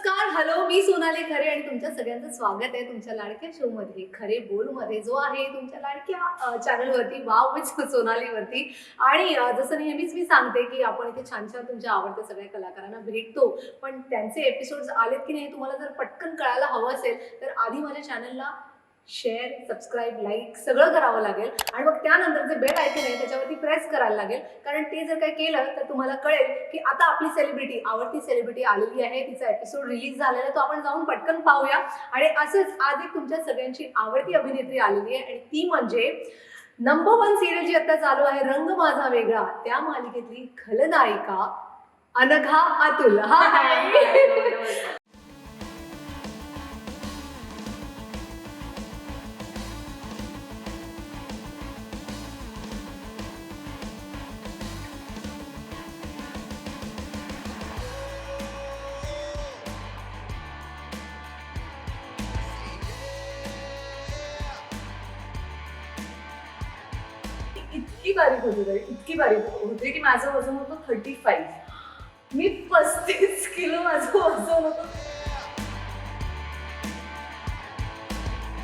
नमस्कार, हॅलो, मी सोनाली खरे आणि तुमच्या सगळ्यांचं स्वागत आहे तुमच्या लाडक्या शो मध्ये खरे बोल मध्ये, जो आहे तुमच्या लाडक्या चॅनलवरती वाव विथ सोनालीवरती. आणि जसं नेहमीच मी सांगते की आपण इथे छान छान तुमच्या आवडत्या सगळ्या कलाकारांना भेटतो, पण त्यांचे एपिसोड्स आलेत की नाही तुम्हाला जर पटकन कळायला हवं असेल तर आधी माझ्या चॅनलला शेअर, सबस्क्राईब, लाईक सगळं करावं लागेल आणि मग त्यानंतर जे बेल आयकन आहे त्याच्यावरती प्रेस करायला लागेल, कारण ते जर काही केलं तर तुम्हाला कळेल की आता आपली सेलिब्रिटी, आवडती सेलिब्रिटी आलेली आहे, तिचा एपिसोड रिलीज झालेला आहे, तो आपण जाऊन पटकन पाहूया. आणि असंच आज एक तुमच्या सगळ्यांची आवडती अभिनेत्री आलेली आहे आणि ती म्हणजे नंबर 1 सिरियल जी आता चालू आहे रंग माझा वेगळा, त्या मालिकेतली खलनायिका अनघा अतुल. हाय. इतकी बारीक होती तरी इतकी बारीक होते की माझं वजन होतं 35. मी 35 किलो माझं वजन होतं.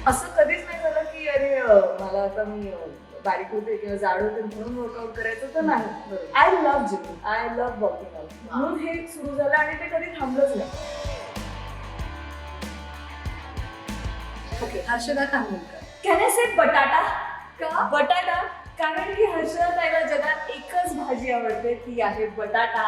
असं कधीच नाही झालं की अरे मला आता मी बारीक होते किंवा जाड होते म्हणून वर्कआउट करायचं, तर नाही. I love gym, I love working out, म्हणून हे सुरू झालं आणि ते कधी थांबलंच नाही. Okay, Harshada Khanvilkar. Can I say batata? का? बटाटा, कारण की हर्षदा ताईला जगात एकच भाजी आवडते, ती आहे बटाटा.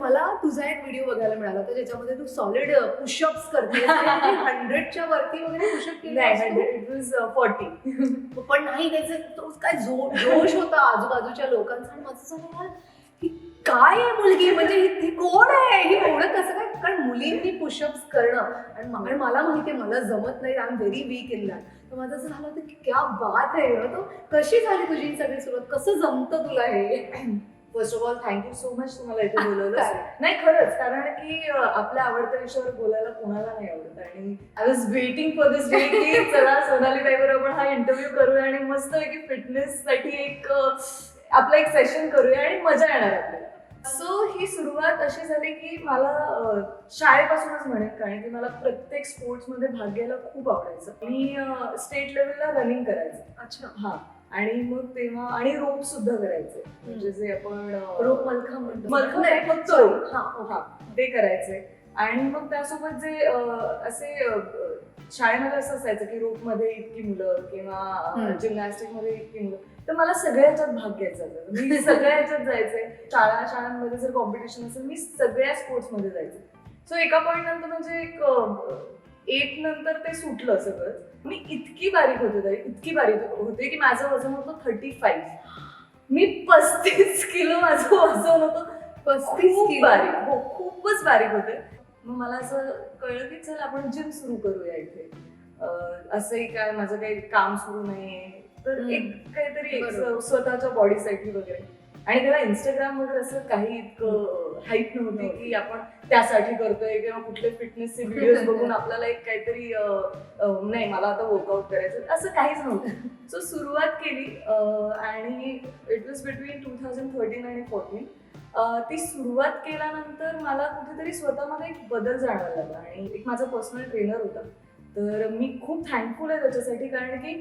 मला तुझा एक व्हिडिओ बघायला मिळाला होता ज्याच्यामध्ये तू सॉलिड पुशअप्स करते. 100च्या वरती वगैरे पुशअप केले. नाही, इट वॉज 40. पण नाही, त्याचं तो काय जोश होता आजूबाजूच्या लोकांचा. आणि माझं झालं यार, ही काय आहे मुलगी, म्हणजे ही कोण आहे, ही एवढं कसं काय? कारण मुलींनी पुशअप्स करणं आणि मला माहिती आहे मला जमत नाही, I am very weak in that. तर माझं असं झालं होतं की क्या बात आहे. तो कशी झाली तुझी सगळी सुरुवात, कसं जमतं तुला हे? First of all thank you so much तुम्हाला इथे बोलवलं. नाही खरंच, कारण की आपल्या आवडत्या विषयावर बोलायला कोणाला नाही आवडत आणि I was waiting for this day की चला सोनाली ताईवर आपण हा इंटरव्ह्यू करूया आणि मस्त की फिटनेस साठी एक आपलं एक सेशन करूया आणि मजा येणार आपल्याला. सो ही सुरुवात अशी झाली की मला शाळेपासूनच म्हणेन, कारण की मला प्रत्येक स्पोर्ट्समध्ये भाग घ्यायला खूप आवडायचं. मी स्टेट लेवलला रनिंग करायचं. अच्छा. हा, आणि मग तेव्हा आणि रोप सुद्धा करायचे, म्हणजे जे आपण रोप मलखा म्हणतो. मलखा नाही, फक्त रोप. हा, ते करायचे. आणि मग त्यासोबत जे असे शाळेमध्ये असं असायचं की रोप मध्ये इतकी मुलं किंवा जिम्नॅस्टिक मध्ये इतकी मुलं, तर मला सगळ्या ह्याच्यात भाग घ्यायचा होता. मी सगळ्या ह्याच्यात जायचे. शाळांमध्ये जर कॉम्पिटिशन असेल मी सगळ्या स्पोर्ट्स मध्ये जायचे. सो एका पॉईंट नंतर म्हणजे एक 8 नंतर ते सुटलं सगळं. मी इतकी बारीक होते तरी इतकी बारीक होते की माझं वजन होतं 35. मी 35 किलो माझं वजन होतं. 35 किलो? बारीक, हो, खूपच बारीक होते. मग मला असं कळलं की चल आपण जिम सुरू करूया इथे. असंही काय माझं काही काम सुरू नाहीये, तर एक काहीतरी स्वतःच्या बॉडीसाठी वगैरे. आणि तेव्हा इंस्टाग्राम वगैरे असं काही इतकं हाईप नव्हती की आपण त्यासाठी करतोय किंवा कुठले फिटनेसचे व्हिडिओज बघून आपल्याला एक काहीतरी नाही मला आता वर्कआउट करायचं, असं काहीच नव्हतं. सो सुरुवात केली आणि इट वॉज बिटवीन 2013 आणि 14. ती सुरुवात केल्यानंतर मला कुठेतरी स्वतःमध्ये एक बदल जाणवायला लागला आणि एक माझा पर्सनल ट्रेनर होता. तर मी खूप थँकफुल आहे त्याच्यासाठी, कारण की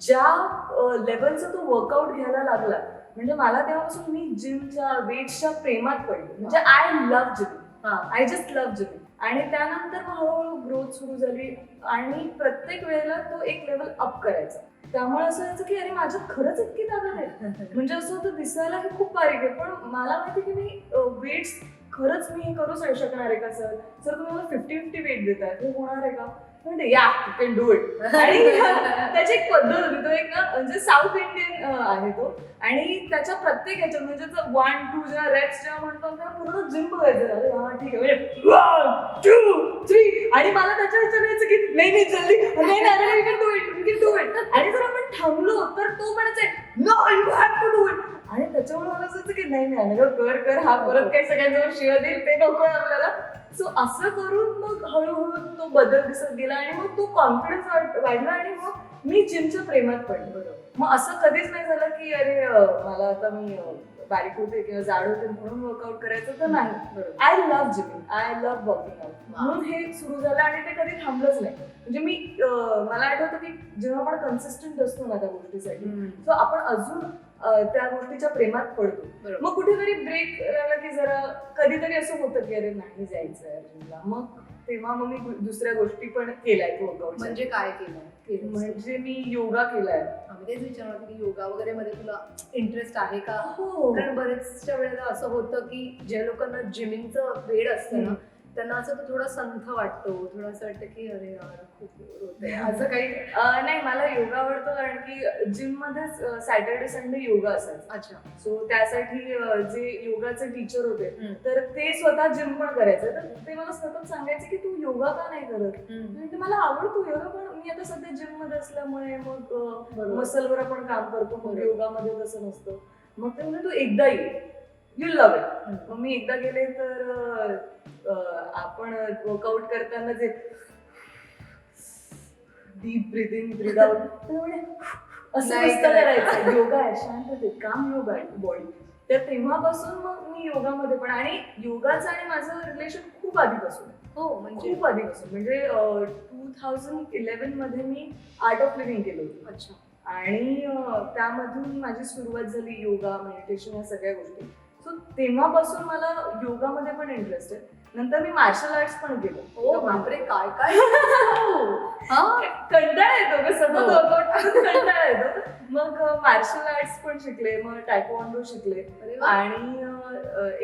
ज्या लेवलचा तो वर्कआउट घ्यायला लागला, म्हणजे मला तेव्हापासून मी जिमच्या वेट्सच्या प्रेमात पडले. म्हणजे I love gym, I just love gym. आणि त्यानंतर मग हळूहळू ग्रोथ सुरू झाली आणि प्रत्येक वेळेला तो एक लेवल अप करायचा. त्यामुळे असं व्हायचं की अरे माझ्यात खरंच इतकी ताकद आहे. म्हणजे असं होतं दिसायला हे खूप बारीक आहे, पण मला माहिती की मी वेट्स खरंच मी हे करू शकणार आहे का? सर तुम्ही मला 50-50 वेट देताय, हे होणार आहे का? म्हणजे या यू कॅन डू इट. आणि त्याची एक पद्धत होती, तो एक ना म्हणजे साऊथ इंडियन आहे तो, आणि त्याच्या प्रत्येक ह्याच्यात म्हणजे 1-2 जेव्हा रेप्स जेव्हा म्हणतो तेव्हा पूर्ण जिम बघायचं. अरे हा ठीक आहे, म्हणजे 1, 2, 3. आणि मला त्याच्या ह्याच्यात यायचं की नाही जल्दी, नाही you can do it, you can do it. आणि जर आपण थांबलो तर तो म्हणायचा no you have to do it. आणि त्याच्यामुळे मला असं की नाही कर, हा परत काही सगळ्यांजवळ शिव्या देईल, ते नको आपल्याला. सो असं करून मग हळूहळू तो बदल दिसत गेला आणि मग तो कॉन्फिडन्स वाढला आणि मग मी जिमच्या प्रेमात पडले. मग असं कधीच नाही झालं की अरे मला आता मी बारीक होते किंवा जाड होते म्हणून वर्कआउट करायचं तर नाही. बरोबर. I love gymming, I love working out, म्हणून हे सुरू झालं आणि ते कधी थांबलंच नाही. म्हणजे मी मला आठवतं की जेव्हा आपण कन्सिस्टंट असतो ना त्या गोष्टीसाठी, सो आपण अजून त्या गोष्टीच्या प्रेमात पडतो. बरोबर. मग कुठेतरी ब्रेक आला की जरा कधीतरी असं होतं की अरे नाही जायचं आहे जिमला, मग तेव्हा मग मी दुसऱ्या गोष्टी पण केल्यात वर्कआउट. म्हणजे काय केलं? म्हणजे मी योगा केलाय. आम्ही तेच विचारणार होतो की योगा वगैरे मध्ये तुला इंटरेस्ट आहे का? हो. कारण बरेचशा वेळेला असं होतं की ज्या लोकांना जिमिंगचं वेड असतं ना, त्यांना असं तो थोडा संथ वाटतो, थोडं असं वाटतं की अरे यार खूप बोर होतंय असं काही. नाही, मला योगा आवडतो कारण की जिम मध्येच सॅटर्डे संडे योगा असायचा. अच्छा. सो त्यासाठी जे योगाचे टीचर होते तर ते स्वतः जिम पण करायचे, तर ते मला सतत सांगायचे की तू योगा का नाही करत. म्हणजे मला आवडतो योगा, पण मी आता सध्या जिम मध्ये असल्यामुळे मग मसलवर आपण काम करतो, मग योगामध्ये तसं नसतं. मग ते म्हणजे तू एकदा ये, यू लव्ह इट. मग मी एकदा गेले तर आपण वर्कआउट करताना जे डीप ब्रिदिंग ब्रीद आउट असं मस्त करायचं. योगा आहे, शांततेत काम, योगा आहे बॉडी. तर तेव्हापासून मग मी योगामध्ये पण, आणि योगाचं आणि माझं रिलेशन खूप आधीपासून आहे. हो, म्हणजे खूप आधीपासून, म्हणजे 2011 मध्ये मी आर्ट ऑफ लिव्हिंग केलं होतं. अच्छा. आणि त्यामधून माझी सुरुवात झाली योगा, मेडिटेशन या सगळ्या गोष्टी. सो तेव्हापासून मला योगामध्ये पण इंटरेस्ट आहे. नंतर मी मार्शल आर्ट्स पण केलं. ओ बापरे, काय काय. कंटाळा येतो ग सतत वर्कआउट करून, कंटाळा येतो. मग मार्शल आर्ट्स पण शिकले, मग टायक्वांडो शिकले. आणि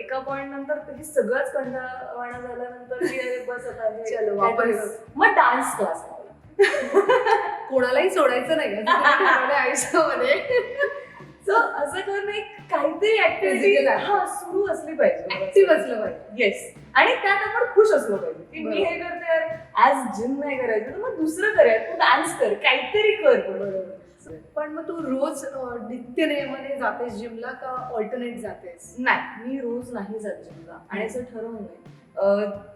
एका पॉइंट नंतर हे सगळंच कंटाळवाणा झाल्यानंतर की अरे बस आता चलो वापस. मग डान्स क्लास लावला. कोणालाही सोडायचं नाही असं तुम्ही ठरवलंय आयुष्यामध्ये. सो असं करून एक काहीतरी ऍक्टिव्हिटी सुरू असली पाहिजे, ऍक्टिव्ह असलं पाहिजे. येस. आणि त्यात आपण खुश असलो पाहिजे की मी हे करते, आज जिम नाही करायचं तर मग दुसरं करायचं, तू डान्स कर, काहीतरी कर. बरोबर. पण मग तू रोज नित्यनेमाने जातेस जिमला का ऑल्टरनेट जातेस? नाही, मी रोज नाही जात जिमला, आणि असं ठरवून नाही.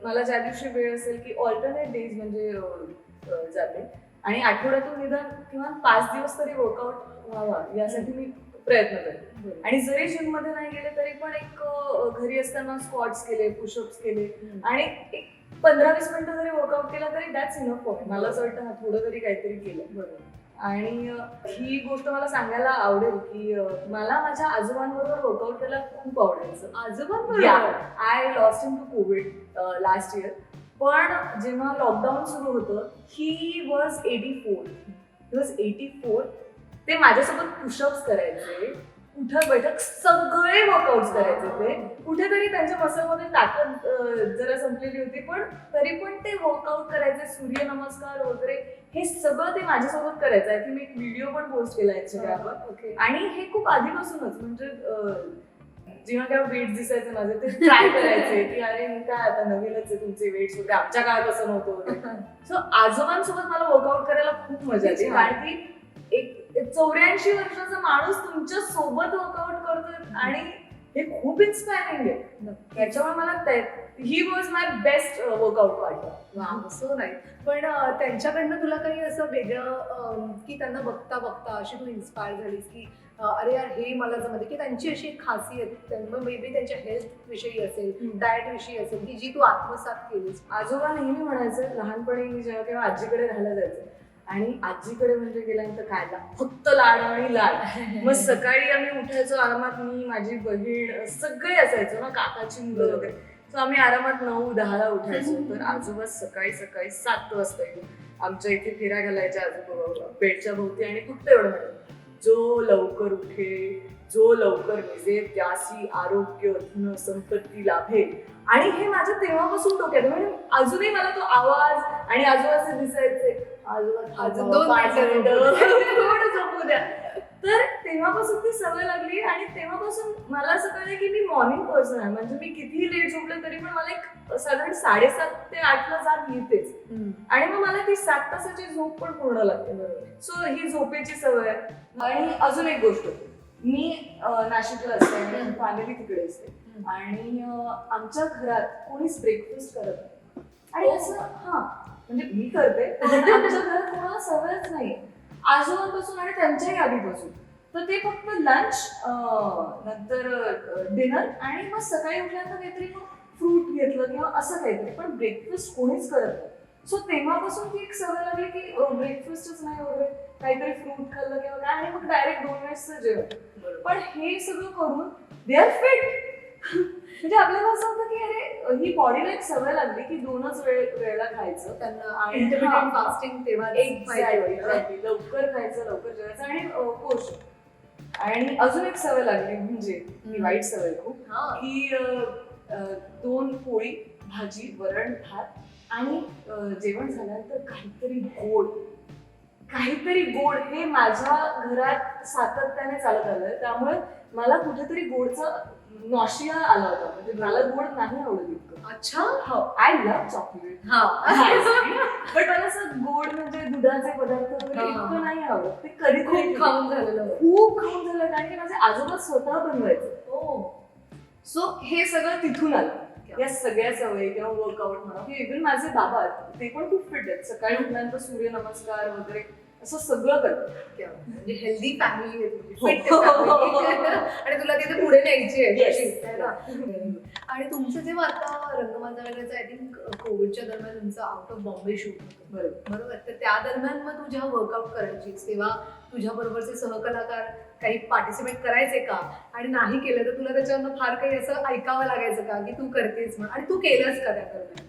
मला ज्या दिवशी वेळ असेल की ऑल्टरनेट डेज म्हणजे जाते, आणि आठवड्यातून निदान किमान 5 दिवस तरी वर्कआउट व्हावा यासाठी मी प्रयत्न करते. आणि जरी जिम मध्ये नाही गेले तरी पण एक घरी असताना स्क्वॉट्स केले, पुशअप्स केले, आणि एक 15-20 मिनिटं जरी वर्कआउट केला तरी दॅट्स इनफ फॉर मी. मला असं वाटतं थोडं तरी काहीतरी केलं. बरोबर. आणि ही गोष्ट मला सांगायला आवडेल की मला माझ्या आजोबांबरोबर वर्कआउट करायला खूप आवडायचं. आजोबांबरोबर? I lost him to Covid last year. पण जेव्हा लॉकडाऊन सुरू होतं, ही वॉज 84. ते माझ्यासोबत पुशअप्स करायचे, उठक बैठक सगळे वर्कआउट्स करायचे. ते कुठेतरी त्यांच्या मसलमध्ये ताकद जरा संपलेली होती, पण तरी पण ते वर्कआउट करायचे, सूर्यनमस्कार वगैरे हे सगळं ते माझ्यासोबत करायचं. आहे की मी एक व्हिडिओ पण पोस्ट केला इंस्टाग्रामवर. ओके. आणि हे खूप आधीपासूनच, म्हणजे जेव्हा केव्हा वेट दिसायचे माझे ते ट्राय करायचे की अरे काय आता नवीनच आहे, तुमचे वेट्स होते, आमच्या काळात असं नव्हतं. सो आजोबांसोबत मला वर्कआउट करायला खूप मजा येते, कारण की एक 84 वर्षाचा माणूस तुमच्या सोबत वर्कआउट करतोय, आणि हे खूप इन्स्पायरिंग आहे. त्याच्यामुळे मला he was my best workout partner. So नाही, पण त्यांच्याकडनं तुला काही असं वेगळं की त्यांना बघता बघता अशी तू इन्स्पायर झालीस की अरे यार हे मला जमते, की त्यांची अशी एक खासियत मे बी त्यांच्या हेल्थ विषयी असेल, डाएट विषयी असेल, की जी तू आत्मसात केलीस? आजोबा नेहमी म्हणायचं, लहानपणी मी जेव्हा केव्हा आजीकडे राहायला जायचं, आणि आजीकडे म्हणजे गेल्यानंतर काय फक्त लाड आणि लाड. मग सकाळी आम्ही उठायचो आरामात, मी माझी बहीण सगळे असायचो ना, काकाची मुलं वगैरे. सो आम्ही आरामात 9-10ला उठायचो. तर आजोबा सकाळी 7 वाजता येऊन आमच्या इथे फेऱ्या घालायच्या आजोबा बेडच्या भोवती, आणि फक्त एवढं म्हणायचं, जो लवकर उठे, जो लवकर निजे, त्यासी आरोग्य धन संपत्ती लाभे. आणि हे माझ्या तेव्हापासून डोक्यात, म्हणजे अजूनही मला तो आवाज आणि आजोबाचे दिसायचे, अजून 2 मिनिटं झोपू द्या. तर तेव्हापासून ती सवय लागली, आणि तेव्हापासून मला असं कळलं की मी मॉर्निंग पर्सन आहे. म्हणजे मी कितीही लेट झोपले तरी पण मला एक साधारण 7:30 ते 8ला जाग येतेच, आणि मग मला ती 7 तासाची झोप पण पूर्ण लागते. सो ही झोपेची सवय आहे. आणि अजून एक गोष्ट, मी नाशिकला असते आणि फॅमिली तिकडे असते, आणि आमच्या घरात कोणीच ब्रेकफास्ट करत नाही. आणि असं म्हणजे मी करते, पण आमच्या घरात कोणाला सवयच नाही आजोबांपासून आणि त्यांच्याही आधीपासून. तर ते फक्त लंच, नंतर डिनर आणि मग सकाळी उठल्यानंतर काहीतरी मग फ्रूट घेतलं किंवा असं काहीतरी, पण ब्रेकफास्ट कोणीच करत नाही. सो तेव्हापासून ती एक सवय लागली की ब्रेकफास्टच नाही वगैरे, काहीतरी फ्रूट खाल्लं किंवा काय आणि मग डायरेक्ट 2 वेळेसचं जेवण. पण हे सगळं करून दे आर फिट. म्हणजे आपल्याला असं होतं की अरे ही बॉडीला एक सवय लागली की 2च वेळेला खायचं. त्यांना इंटरमिटेंट फास्टिंग तेव्हा एक्झॅक्टली, लवकर खायचं, लवकर जेवायचं आणि पोषण. आणि अजून एक सवय लागली म्हणजे ही वाईट सवय खूप, की 2 पोळी, भाजी, वरण, भात आणि जेवण झाल्यानंतर काहीतरी गोड हे माझ्या घरात सातत्याने चालत आलंय. त्यामुळे मला कुठेतरी गोडचा नॉशिया आला होता, म्हणजे मला गोड नाही आवडत इतकं. अच्छा. हो, आय लव्ह चॉकलेट, बट मला असं गोड म्हणजे दुधाचे पदार्थ वगैरे इतकं नाही आवडत. ते कधी खूप खाऊन झालेलं. कारण की माझे आजोबा स्वतः बनवायचे. सो हे सगळं तिथून आलं, या सगळ्या सवयी किंवा वर्कआउट म्हणा, की इव्हन माझे बाबा ते पण खूप फिट आहेत. सकाळी उठल्यानंतर सूर्यनमस्कार वगैरे असं सगळं करतात. म्हणजे हेल्दी फॅमिली आहे तुझी, फिट फॅमिली, आणि तुला तिथे पुढे न्यायची आहे ना. आणि तुमचं जेव्हा आता रंगमाता वगैरे आय थिंक कोविडच्या दरम्यान तुमचं आउट ऑफ बॉम्बे शूट होतं, बरोबर? तर त्या दरम्यान मग तू जेव्हा वर्कआउट करायचीस तेव्हा तुझ्या बरोबरचे सहकलाकार काही पार्टिसिपेट करायचे का? आणि नाही केलं तर तुला त्याच्यावरनं फार काही असं ऐकावं लागायचं का की तू करतेस म्हणून, आणि तू केलंस का त्या दरम्यान?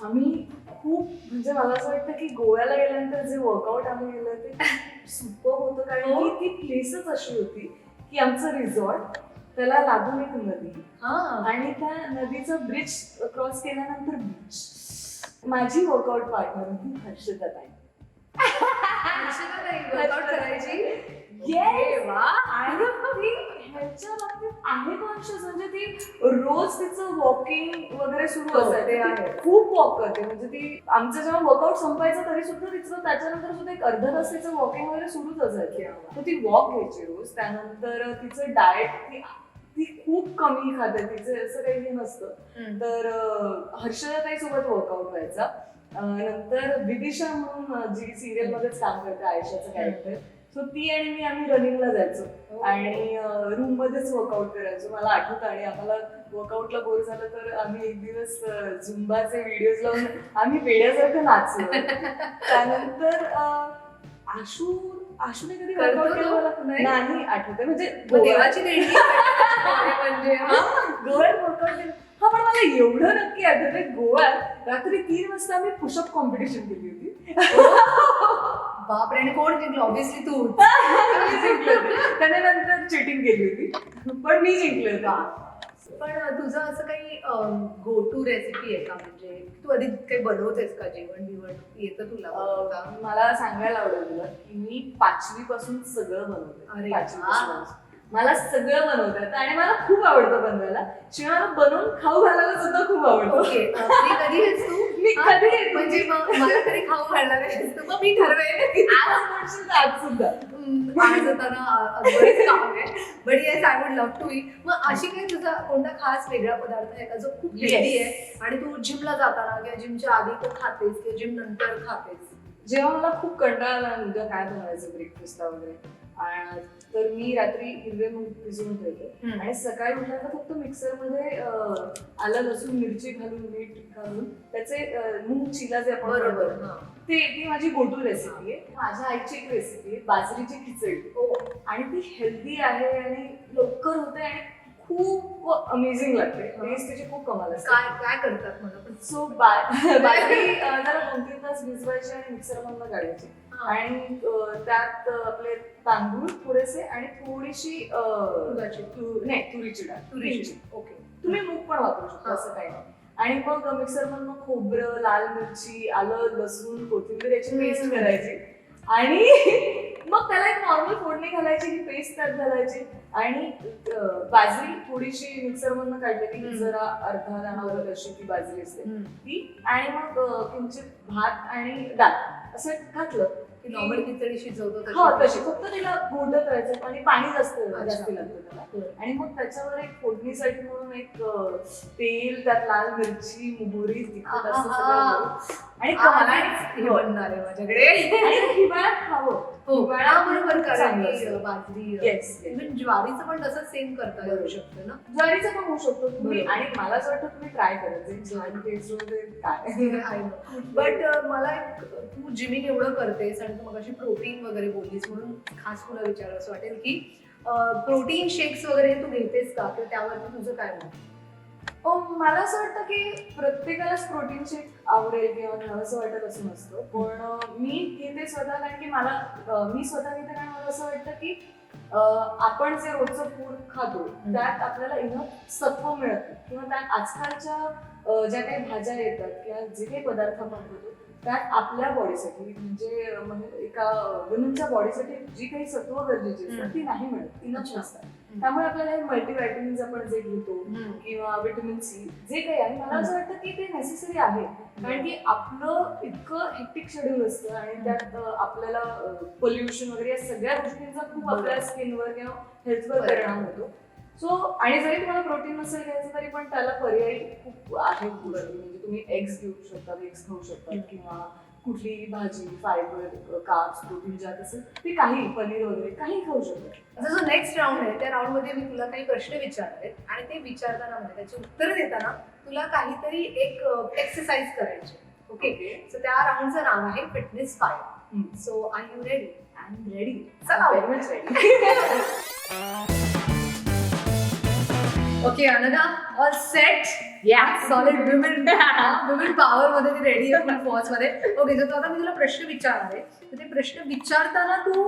आम्ही खूप, म्हणजे मला असं वाटतं की गोव्याला गेल्यानंतर जे वर्कआउट आम्ही केलं ते सुपर होतं. कारण की ती प्लेसच अशी होती की आमचं रिसॉर्ट, त्याला लागून एक नदी, आणि त्या नदीचं ब्रिज क्रॉस केल्यानंतर बीच. माझी वर्कआउट पार्टनर होती हर्षदा ताई. वर्कआउट करायची. आणि ती ह्याच्या बाबतीत आहे कॉन्शियस, म्हणजे ती रोज तिचं वॉकिंग वगैरे सुरू असायचं. खूप वॉक करते, म्हणजे ती आमचं जेव्हा वर्कआउट संपायचं तरी सुद्धा तिचं त्याच्यानंतर सुद्धा एक अर्धा तास तिचं वॉकिंग वगैरे सुरूच असायचं. तर ती वॉक घ्यायची रोज. त्यानंतर तिचं डाएट ती खूप कमी खाते, तिचं असं काही हे नसतं. तर हर्षदाताई सोबत वर्कआउट व्हायचा. नंतर विदिशा म्हणून जी सिरियल मध्येच काम करते, आयशाचं कॅरेक्टर, सो ती आणि मी आम्ही रनिंगला जायचो आणि रूम मध्येच वर्कआउट करायचो. मला आठवतं. आणि आम्हाला वर्कआउटला बोर झालं तर आम्ही एक दिवस झुंबाचे व्हिडिओज लावून आम्ही वेड्यासारखं नाचलो. त्यानंतर आशूने कधी वर्कआउट केलं नाही आठवत, म्हणजे देवाची देणगी म्हणजे गोव्यात वर्कआउट केलं. हा, पण मला एवढं नक्की आठवतंय, गोव्यात रात्री 3 वाजता आम्ही पुशअप कॉम्पिटिशन केली होती. बापरे. आणि कोण जिंकलं? ऑब्व्हियसली तू. त्याने नंतर चिटिंग केली होती, पण मी जिंकले होते. पण तुझं असं काही गो टू रेसिपी आहे का? म्हणजे तू आधी काही बनवतेस का? जेवण बिवण येतं तुला? मला सांगायला आवडेल तुला की मी 5वी पासून सगळं बनवते. अरे 5वी पासून मला सगळं बनवता येतं आणि मला खूप आवडतं बनवायला. शिवाय मला बनवून खाऊ घालायला सुद्धा खूप आवडतं. कधी आहेस तू? मी कधी येते म्हणजे मला तरी खाऊ घालणार आहेस तू? मग मी ठरवेन आज सुद्धा. आज होताना बरेच काम आहे, but yes I would love to eat. मग अशी काही तुझा कोणता खास वेगळा पदार्थ आहे का जो खूप हेल्दी आहे आणि तू जिमला जाताना किंवा जिमच्या आधी तो खातेस किंवा जिम नंतर खातेस? जेव्हा मला खूप कंटाळा आला उद्या काय बनवायचं ब्रेकफास्टला वगैरे, तर मी रात्री हिरवे मूग भिजवून ठेवते आणि सकाळी उठल्यानंतर फक्त मिक्सरमध्ये आलं लसूण मिरची घालून मीठ घालून त्याचे मूग चिला जे आपण बरोबर, ती माझी गो टू रेसिपी आहे. माझ्या आईची एक रेसिपी आहे बाजरीची खिचडी, आणि ती हेल्दी आहे आणि लवकर होते आणि खूप अमेझिंग लागते. टेस्ट तिची खूप कमाल असते. काय करतात मला? सो बाजरी जरा 2-3 तास भिजवायची आणि मिक्सर मधनं काढायची आणि त्यात आपले तांदूळ थोडेसे आणि थोडीशी तुरीची डाळ. ओके. तुम्ही मूग पण वापरू शकता, असं काही नाही. आणि मग मिक्सर मधनं खोबरं, लाल मिरची, आलं लसूण कोथिंबीर याची पेस्ट करायची आणि मग त्याला एक नॉर्मल फोडणी घालायची, ही पेस्ट त्यात घालायची आणि बाजरी थोडीशी मिक्सर मधनं काढलेली, जरा अर्धा दाणावर अशी ती बाजरी असते ती, आणि मग किंचित भात आणि डाळ असं घातलं की नॉर्मल खिचडी शिजवतो तशी, फक्त तिला घोटत राहायचं आणि पाणी जास्ती लागतं त्याला. आणि मग त्याच्यावर एक फोडणीसाठी म्हणून एक तेल, त्यात लाल मिरची, मोहरी, तिखट असं सगळं आणि बनणार आहे माझ्याकडे. आणि हिवाळ्यात खावं हो हिवाळ्यात बरोबर कारण चांगलं की असतं. बाजरी Yes, yes. इव्हन ज्वारीचं पण तसं सेम करता येऊ बरोबर. शकतं ना. ज्वारीचं पण होऊ शकतो तुम्ही बरोबर. आणि मला असं वाटतं तुम्ही ट्राय करायचं छान टेस्ट वगैरे काय बट मला एक तू जिमिंग एवढं करतेस आणि तू मगाशी प्रोटीन वगैरे बोललीस म्हणून खास तुला विचारावं असं वाटेल की प्रोटीन शेक्स वगैरे तू घेतेस का किंवा त्यावरती तुझं काय मत? मला असं वाटतं की प्रत्येकालाच प्रोटीन शेक आवडेल किंवा मला असं वाटत असं नसतं पण मी घेते स्वतः कारण की मला मी स्वतः घेते कारण मला असं वाटतं की आपण जे रोजचं फूड खातो त्यात आपल्याला इनफ सत्व मिळत नाही किंवा त्यात आजकालच्या ज्या काही भाज्या येतात किंवा जे काही पदार्थ आपण खातो त्यात आपल्या बॉडीसाठी म्हणजे एका वुमनच्या बॉडीसाठी जी काही सत्व गरजेची असतात ती नाही मिळत इनफ नसतात त्यामुळे आपल्याला हे मल्टीव्हिटॅमिन्स आपण जे घेतो किंवा विटामिन सी जे काही आहे मला असं वाटतं की ते नेसेसरी आहे कारण की आपलं इतकं हेक्टिक शेड्यूल असतं आणि त्यात आपल्याला पोल्युशन वगैरे या सगळ्या गोष्टींचा खूप आपल्या स्किनवर किंवा हेल्थवर परिणाम होतो सो आणि जरी तुम्हाला प्रोटीन नसेल घ्यायचं तरी पण त्याला पर्यायी खूप आहेत गोष्टी म्हणजे तुम्ही एग्स घेऊ शकता एग्स खाऊ शकता किंवा कुठली भाजी फायबर कार्ब्स प्रोटीन ज्यात असेल ते काही पनीर वगैरे काही खाऊ शकतो. जो नेक्स्ट राऊंड आहे त्या राऊंड मध्ये मी तुला काही प्रश्न विचारणार आहेत आणि ते विचारताना म्हणजे त्याची उत्तर देताना तुला काहीतरी एक एक्सरसाइज करायची. ओके सो त्या राऊंडचं नाव आहे fitness fire. So are you ready? I am ready. चला very much ready. Okay Anagha all set solid women power मध्ये ती रेडी आहे फुल फॉर्स मध्ये. ओके तर आता मी तुला प्रश्न विचारणार आहे तर ते प्रश्न विचारताना तू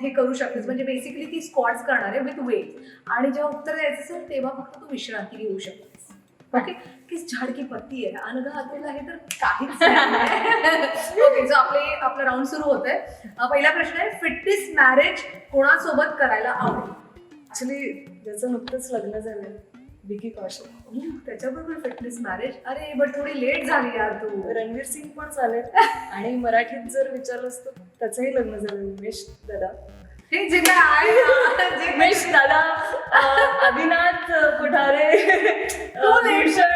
हे करू शकतेस म्हणजे बेसिकली ती स्क्वॉट्स करणार आहे विथ वेट आणि जेव्हा उत्तर द्यायचं असेल तेव्हा फक्त तू विश्रांती घेऊ शकतेस. ओके किस झाड की पत्ती आहे अनघा हातला हे तर काहीच नाही. ओके सो आपला राऊंड सुरू होत आहे. पहिला प्रश्न आहे फिटनेस मॅरेज कोणासोबत करायला आवडेल? ऍक्च्युली ज्याचं नुकतंच लग्न झालंय विकी कौशल त्याच्याबरोबर फिटनेस मॅरेज. अरे बट थोडी लेट झाली यार तू. रणवीर सिंग पण चालेल आणि मराठीत जर विचारलं असतं त्याचंही लग्न झालं उमेश दादा. हे जे काय आहे ना, जे काय- उमेश दादा आदिनाथ कोठारे भूषण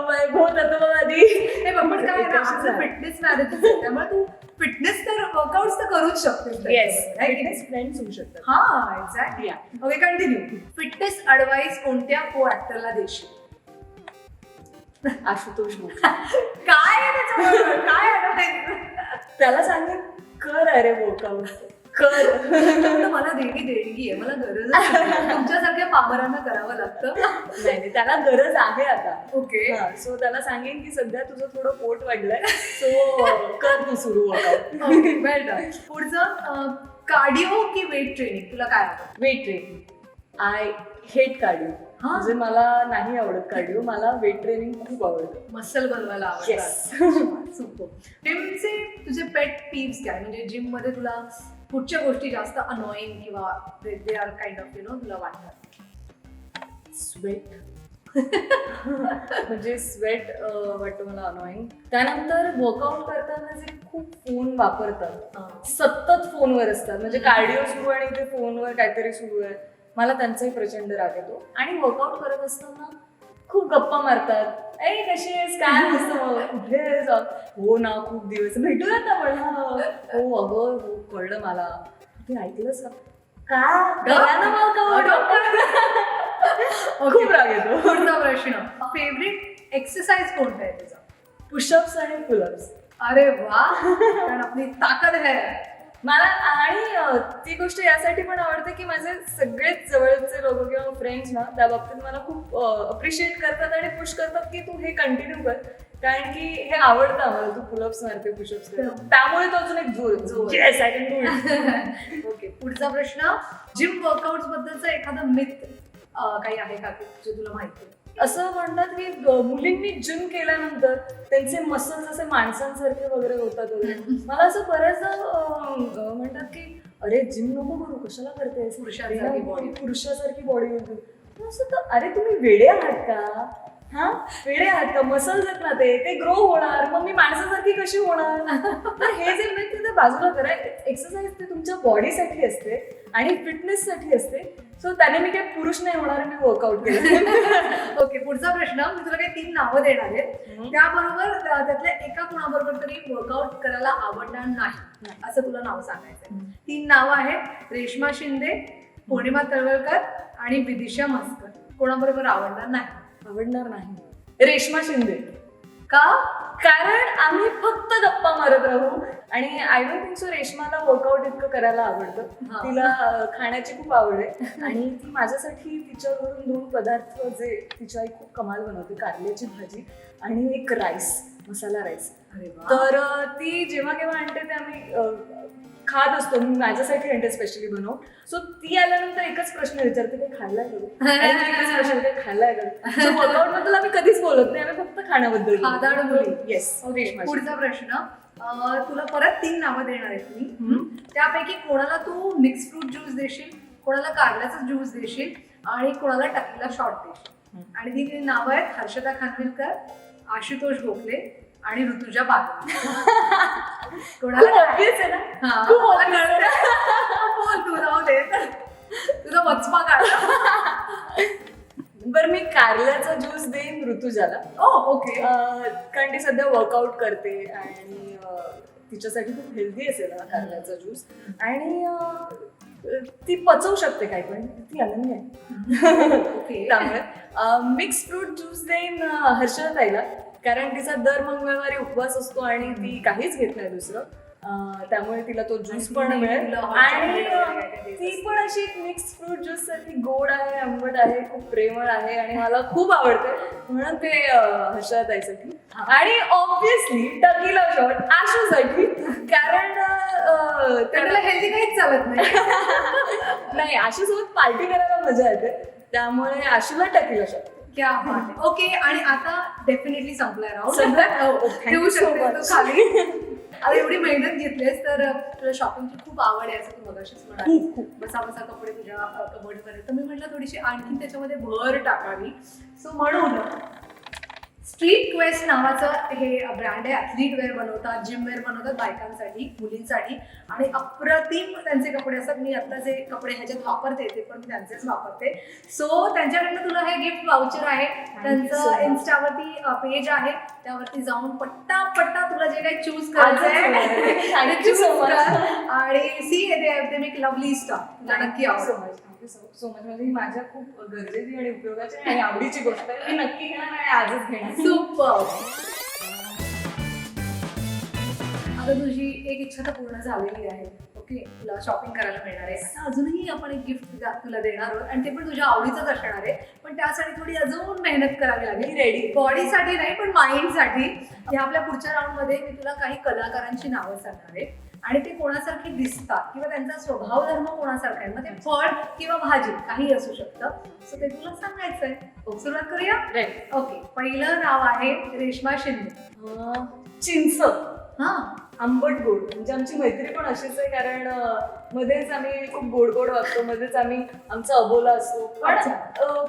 वैभव दत्तवादी. हे बघ, पण काय आहे ना, आपलं फिटनेस मॅरेज आहे त्यामुळे तू फिटनेस तर वर्कआउट तर करूच शकतेस येस त्याच्याबरोबर, है की नाही? फ्रेंड्स होऊ शकतात. हा exactly. Okay continue. Fitness advice कोणत्या को ऍक्टरला देशील? आशुतोष मुखर्जी. काय आहे त्याच्याबरोबर? काय ऍडवाइस? त्याला सांगेन कर अरे वर्कआउट कर. मला देणगी आहे, मला गरज आहे. तुमच्यासारख्या पामरांना करावं लागतं. नाही त्याला गरज आहे आता. ओके सो त्याला सांगेन की सध्या तुझं थोडं पोट वाढलंय सो कर तू सुरू वर्कआउट. Well done. पुढचं कार्डिओ की वेट ट्रेनिंग तुला काय आवडतं? Weight training I hate cardio. म्हणजे मला नाही आवडत कार्डिओ मला वेट ट्रेनिंग खूप आवडतं. मसल बनवायला Yes. आवडतात. सुपर. जिमचे तुझे पेट पीव्स काय म्हणजे जिम मध्ये तुला कुठच्या गोष्टी जास्त अनोईंग किंवा दे आर काइंड ऑफ तुला वाटतात? स्वेट म्हणजे स्वेट वाटतं मला अनोईंग. त्यानंतर वर्कआउट करताना जे खूप फोन वापरतात सतत फोनवर असतात म्हणजे कार्डिओ सुरू आणि ते फोनवर काहीतरी सुरू आहे मला त्यांचाही प्रचंड राग येतो. आणि वर्कआउट करत असताना खूप गप्पा मारतात. ए कशी आहेस काय नसतं कुठे आहेस हो ना खूप दिवस भेटूयात ना पण हो अगं हो कळलं मला ते ऐकलंस का खूप राग येतो. पुढचा प्रश्न फेवरेट एक्सरसाइज कोणता आहे तुझा? पुशअप्स आणि पुलअप्स. अरे वा कारण आपली ताकद आहे. मला आणि ती गोष्ट यासाठी पण आवडते की माझे सगळेच जवळचे लोक किंवा फ्रेंड्स ना त्या बाबतीत मला खूप अप्रिशिएट करतात आणि पुश करतात की तू हे कंटिन्यू कर कारण की हे आवडतं आम्हाला तू पुलअप्स मारते पुशअप्स त्यामुळे तो अजून एक जोर yes I can do it. Okay पुढचा प्रश्न जिम वर्कआउट बद्दलचा एखादा मिथ काही आहे का जे तुला माहिती? असं म्हणतात की मुलींनी जिम केल्यानंतर त्यांचे मसल्स असे माणसांसारखे वगैरे होतात वगैरे. मला असं बऱ्याचदा म्हणतात की अरे जिम नको करू कशाला करतेस पुरुषासारखी बॉडी होती असं तर अरे तुम्ही वेडे आहात का? हा वेडे आहात का? मसल्स आहेत ना ते ग्रो होणार मग मी माणसासारखी कशी होणार? तर हे जे मिथ ते बाजूला करा. एक्सरसाइज ते तुमच्या बॉडीसाठी असते आणि फिटनेससाठी असते. सो त्याने मी काही पुरुष नाही होणार, मी वर्कआउट केलं. ओके, पुढचा प्रश्न. मी तुला काही 3 नावं देणार आहे, त्याबरोबर त्यातल्या एका कुणाबरोबर तरी वर्कआउट करायला आवडणार नाही असं तुला नाव सांगायचंय. 3 नावं आहेत: रेश्मा शिंदे, पौर्णिमा तळवलकर आणि विदिशा म्हस्कर. कोणाबरोबर आवडणार नाही? आवडणार नाही रेश्मा शिंदे. का? कारण आम्ही फक्त गप्पा मारत राहू आणि आय डोंट थिंक सो रेश्माला वर्कआउट इतकं करायला आवडतं. हा. तिला खाण्याची खूप आवड आहे आणि ती माझ्यासाठी तिच्याकडून 2 पदार्थ जे तिची आई खूप कमाल बनवते, कारल्याची भाजी आणि एक राईस, मसाला राईस. अरे वा. तर ती जेव्हा केव्हा आणते ते आम्ही खात असतो. मी माझ्यासाठी आणते स्पेशली बनव. सो ती आल्यानंतर एकच प्रश्न विचारते, काही खाल्लाय करू? एकच प्रश्न, काही खाल्लाय करू? सो वर्कआउट बद्दल आम्ही कधीच बोलत नाही, आम्ही फक्त खाण्याबद्दल. खादाड मुली. येस. पुढचा प्रश्न. तुला परत 3 नावं देणार आहेत मी. त्यापैकी कोणाला तू मिक्स फ्रूट ज्यूस देशील, कोणाला कारल्याचा ज्यूस देशील आणि कोणाला टकीला शॉट देशील. आणि ती 3 नावं आहेत: हर्षदा खानविलकर, आशुतोष गोखले आणि ऋतुजा बागल. कोणाला ऑब्वियस आहे ना. हा, खूप मला obvious आहे. कळतं. बोल तू, जाऊ दे. तुझा वचपा काढला. बरं, मी कारल्याचा ज्यूस देईन ऋतुजाला. ओके. कारण ती सध्या वर्कआउट करते आणि तिच्यासाठी खूप हेल्दी असेल हा कारल्याचा ज्यूस. आणि ती पचवू शकते काय, पण ती अनन्य आहे. ओके. त्यामुळे मिक्स फ्रूट ज्यूस देईन हर्षदा ताईला, कारण तिचा दर मंगळवारी उपवास असतो आणि ती काहीच घेत नाही दुसरं. त्यामुळे तिला तो ज्यूस पण मिळेल. आणि ती पण अशी एक मिक्स फ्रूट ज्यूस साठी गोड आहे, आंबट आहे, खूप प्रेमळ आहे आणि मला खूप आवडते, म्हणून ते हर्षदा ताईसाठी. आणि ऑब्विसली टकीला शॉट आशूसाठी, कारण त्याला हेल्दी काहीच चालत नाही. नाही, आशूसोबत पार्टी करायला मजा येते, त्यामुळे आशूला टकीला शॉट. क्या बात आहे. ओके, आणि आता डेफिनेटली संपलाय राऊंड. संपलाय? ठेवू Thank you so शकतेस तू much. खाली. आता एवढी मेहनत घेतलीस तर तुला शॉपिंगची खूप आवड आहे असं तू मगाशीच म्हणाली. बसा बसा कपडे तुझ्या कबर्डमध्ये. तर मी म्हटलं थोडीशी आणखी त्याच्यामध्ये भर टाकावी. सो म्हणून स्ट्रीट क्वेस्ट नावाचं हे ब्रँड आहे. ॲथलीट वेअर बनवतात, जिम वेअर बनवतात बायकांसाठी, मुलींसाठी, आणि अप्रतिम त्यांचे कपडे असतात. मी आता जे कपडे ह्याच्यात वापरते ते पण मी त्यांचेच वापरते. सो त्यांच्याकडनं तुला हे गिफ्ट वाउचर आहे. त्यांचं इन्स्टावरती पेज आहे, त्यावरती जाऊन पट्टा तुला जे काही चूज करायचं आहे थँक्यू सो मच. आणि see they make lovely stuff. तुला नक्की आवडेल. So much. म्हणजे ही माझ्या खूप गरजेची आणि उपयोगाची आणि आवडीची गोष्ट आहे. मी नक्की घेणार आणि आजच घेणार. सुपर. आता तुझी एक इच्छा तर पूर्ण झालेली आहे. ओके, तुला शॉपिंग करायला मिळणार आहे. आता अजूनही आपण एक गिफ्ट तुला देणार आहोत आणि ते पण तुझ्या आवडीचंच असणार आहे. पण त्यासाठी थोडी अजून मेहनत करावी लागेल. रेडी. बॉडीसाठी नाही, पण माइंडसाठी. या आपल्या पुढच्या राऊंडमध्ये मी तुला काही कलाकारांची नावं सांगणार आहे आणि ते कोणासारखे दिसतात किंवा त्यांचा स्वभाव धर्म कोणासारखा आहे. मग ते फळ किंवा भाजी काही असू शकतं. सो ते तुला सांगायचंय. सुरुवात करूया. ओके, पहिलं नाव आहे रेश्मा शिंदे. चिंच. हा, आंबट गोड. म्हणजे आमची मैत्री पण अशीच आहे, कारण मध्येच आम्ही खूप गोड गोड वागतो, मध्येच आम्ही आमचा अबोला असतो.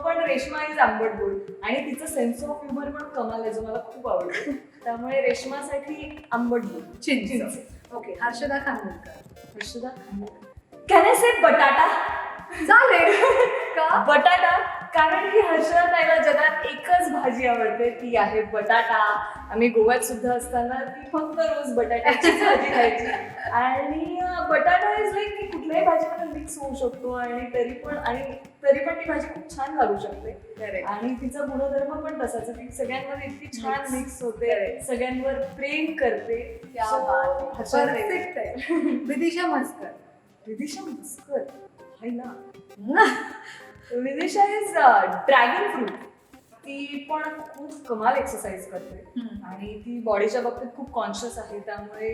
पण रेश्मा इज आंबट गोड आणि तिचं सेन्स ऑफ ह्युमर पण कमाल आहे, जो मला खूप आवडतो. त्यामुळे रेश्मासाठी आंबट गोड चिंच. Okay, Harshada Khanvilkar. Harshada Khanvilkar. Can I say batata? चालेल का? बटाटा, कारण की हर्षदा ताईला जगात एकच भाजी आवडते, ती आहे बटाटा. आम्ही गोव्यात सुद्धा असताना ती फक्त रोज बटाट्याचीच भाजी खायची. आणि बटाटा इज लाईक की कुठल्याही भाजीमध्ये मिक्स होऊ शकतो आणि तरी पण ती भाजी खूप छान लागू शकते. आणि तिचा गुणधर्म पण तसाच, ती सगळ्यांमध्ये इतकी छान मिक्स होते, सगळ्यांवर प्रेम करते. परफेक्ट आहे. विदिशा म्हस्कर. विदिशा म्हस्कर. हाय ना. Vidisha is dragon fruit. ती पण खूप कमाल एक्सरसाइज करते आणि ती बॉडीच्या बाबतीत खूप कॉन्शियस आहे. त्यामुळे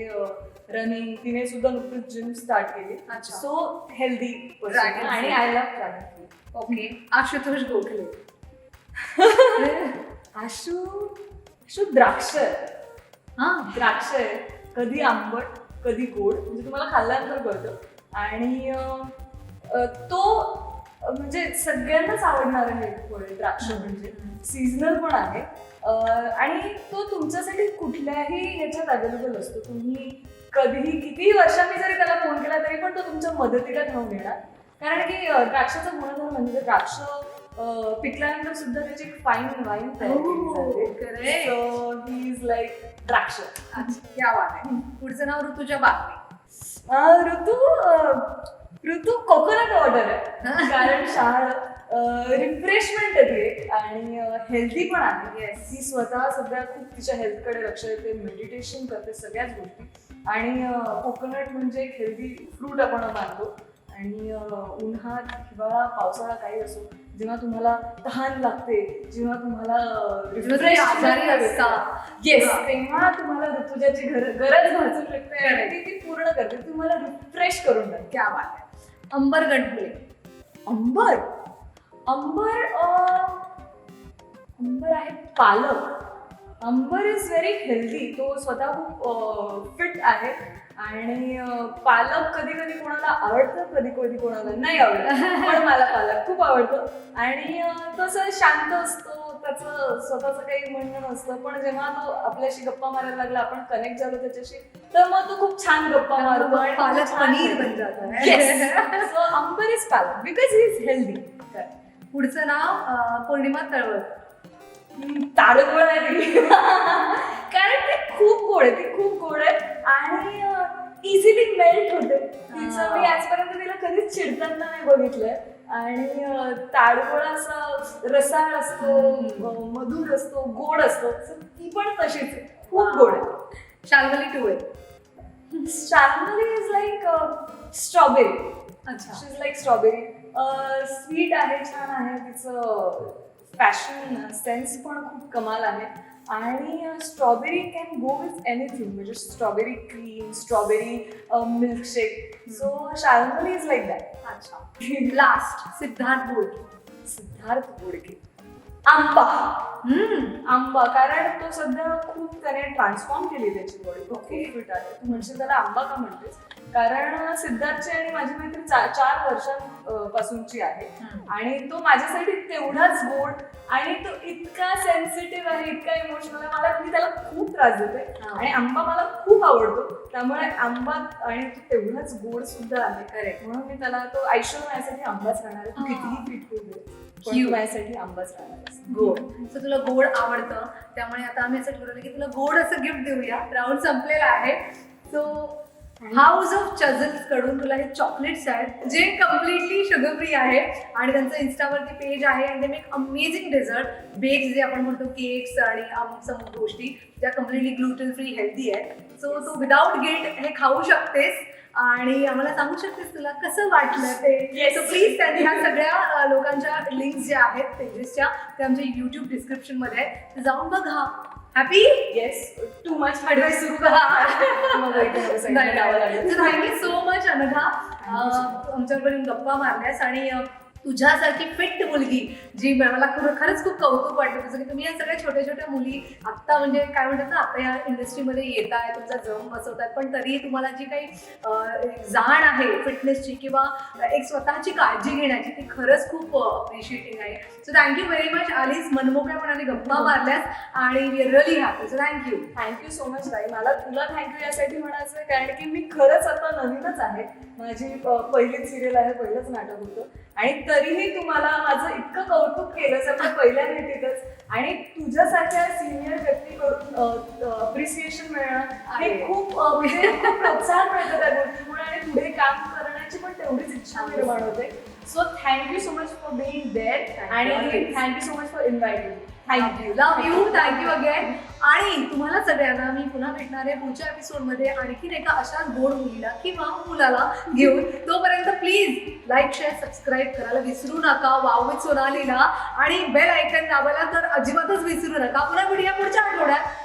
रनिंग, तिने सुद्धा नुकतीच जिम स्टार्ट केली. सो हेल्दी ड्रॅगन आणि I love dragon fruit. Okay, Ashutosh Gokhale. Ashu द्राक्ष. हा, द्राक्ष आहे. कधी आंबट कधी गोड, म्हणजे तुम्हाला खाल्ल्यानंतर कळतं. आणि तो म्हणजे सगळ्यांनाच आवडणार आहे फळ. द्राक्ष म्हणजे सीझनल पण आहे आणि तो तुमच्यासाठी कुठल्याही याच्यात अवेलेबल असतो. तुम्ही कधीही कितीही वर्षांनी जरी त्याला फोन केला तरी पण तो तुमच्या मदतीला धावून येणार. कारण की द्राक्षाचं गुणधर्म म्हणजे द्राक्ष पिकल्यानंतर सुद्धा त्याची एक फाईन वाईन तयार केली जाते. सो ही इज लाईक द्राक्ष. क्या बात आहे. पुढचं नाव ऋतुजा बागवे. ऋतू कोकोनट वॉटर आहे. कारण रिफ्रेशमेंट येते आणि हेल्दी पण आहे. ती स्वतः सध्या खूप तिच्या हेल्थकडे लक्ष देते, मेडिटेशन करते, सगळ्याच गोष्टी. आणि कोकोनट म्हणजे एक हेल्दी फ्रूट आपण मानतो. आणि उन्हात हिवाळा पावसाळा काही असो, जेव्हा तुम्हाला तहान लागते, जेव्हा तुम्हाला येस, तेव्हा तुम्हाला ऋतुजाची गरज भासू शकते आणि ती पूर्ण करते, तुम्हाला रिफ्रेश करून टाकते. क्या बात आहे. अंबर गणपुले. अंबर अंबर अंबर आहे पालक. अंबर इज व्हेरी हेल्दी. तो स्वतः खूप फिट आहे. आणि पालक कधी कधी कोणाला आवडतं, कधी कधी कोणाला नाही आवडत. पण मला पालक खूप आवडतं. आणि तसं शांत असतो, त्याचं स्वतःचं काही म्हणणं नसतं. पण जेव्हा तो आपल्याशी गप्पा मारायला लागला, आपण कनेक्ट झालो त्याच्याशी, तर मग तो खूप छान गप्पा मारतो आणि पालक पनीर बन जातं. सो अंबर इज पालक बिकॉज ही इज हेल्दी. पुढचं नाव पौर्णिमा तळवळ. ताडगोळ आहे. कारण ते खूप गोड आहे, ती खूप गोड आहे आणि इझिली मेल्ट होते. तिचं मी आजपर्यंत तिला कधीच चिडताना नाही बघितलंय. आणि ताडगोळ असा रसाळ असतो, मधुर असतो, गोड असतो. ती पण तशीच आहे, खूप गोड आहे. Shalmali टुळे. Shalmali is like strawberry. अच्छा. शी इज लाईक स्ट्रॉबेरी. स्वीट आहे, छान आहे. तिचं फॅशन सेन्स पण खूप कमाल आहे. आणि strawberry can go with anything, म्हणजे strawberry cream, strawberry milkshake. So Shalmali is like that. अच्छा. लास्ट सिद्धार्थ बोडके. सिद्धार्थ बोडके. आंबा. आंबा, कारण तो सध्या खूप त्याने ट्रान्सफॉर्म केली त्याची बॉडी. तो खूप फिट आहे. तू म्हणशील त्याला आंबा का म्हणतेस? कारण सिद्धार्थची आणि माझी मैत्री 4 वर्षांपासूनची आहे. आणि तो माझ्यासाठी तेवढाच गोड आणि तो इतका सेन्सिटिव्ह आहे, इतका इमोशनल आहे. मी त्याला खूप त्रास देते आणि आंबा मला खूप आवडतो. त्यामुळे आंबा आणि तो तेवढाच गोड सुद्धा आहे. म्हणून मी त्याला, तो आयुष्य माझ्यासाठी आंबाच राहणार आहे. तू कितीही फिट होऊ दे, माझ्यासाठी आंबाच राहणार आहे. गोड. सो तुला गोड आवडतं, त्यामुळे आता आम्ही असं ठरवलं की तुला गोड असं गिफ्ट देऊया. राऊंड संपलेला आहे. सो हाऊस ऑफ चझल्स कडून तुला हे चॉकलेट्स आहेत, जे कम्प्लिटली शुगर फ्री आहे. आणि त्यांचं इन्स्टावरती पेज आहे. आणि ते मेक अमेझिंग डेझर्ट बेक्स, जे आपण म्हणतो केक्स आणि सम गोष्टी ज्या कम्प्लिटली ग्लुटेन फ्री हेल्दी आहेत. सो तू विदाउट गिल्ट हे खाऊ शकतेस आणि आम्हाला सांगू शकतेस तुला कसं वाटलं ते. सो प्लीज त्यांनी ह्या सगळ्या लोकांच्या लिंक्स ज्या आहेत पेजेसच्या, ते आमच्या युट्यूब डिस्क्रिप्शनमध्ये आहे, ते जाऊन बघा. Happy. Yes, too much advice सुरू करा. Thank you thank you so much Anagha, आमच्याकडून गप्पा मारल्यास. आणि तुझ्यासारखी फिट मुलगी, जी मला खरंच खूप कौतुक वाटतं तुझं, की तुम्ही या सगळ्या छोट्या छोट्या मुली आत्ता, म्हणजे काय म्हणतात ना, आता या इंडस्ट्रीमध्ये येत आहे, तुमचा जम बसवतात, पण तरीही तुम्हाला जी काही जाण आहे फिटनेसची किंवा एक स्वतःची काळजी घेण्याची, ती खरंच खूप अप्रिशिएटिंग आहे. So thank you very much. आलीस, मनमोकळेपणाने गप्पा मारल्यास आणि we are really happy. So thank you so much ताई. मला तुला थँक्यू यासाठी म्हणायचं आहे, कारण की मी खरंच आता नवीनच आहे. माझी पहिलीच सिरियल आहे, पहिलंच नाटक होतं. आणि तरीही तुम्हाला माझं इतकं कौतुक केलं सगळं पहिल्या भेटीतच. आणि तुझ्यासारख्या सिनियर व्यक्तीकडून अप्रिसिएशन मिळणं हे खूप प्रोत्साहन मिळतं त्या गोष्टीमुळे. आणि पुढे काम करण्याची पण तेवढीच इच्छा निर्माण होते. So thank you so much for being there आणि thank you so much for inviting. Thank you, love you, thank you again. आणि तुम्हाला सगळ्यांना मी पुन्हा भेटणार आहे पुढच्या एपिसोडमध्ये आणखीन एका अशा गोड मुलीला किंवा मुलाला घेऊन. तोपर्यंत प्लीज लाईक, शेअर, सबस्क्राईब करायला विसरू नका वाव विथ सोनालीला. आणि बेल आयकन दाबायला तर अजिबातच विसरू नका. पुन्हा भेटूया पुढच्या आठवड्यात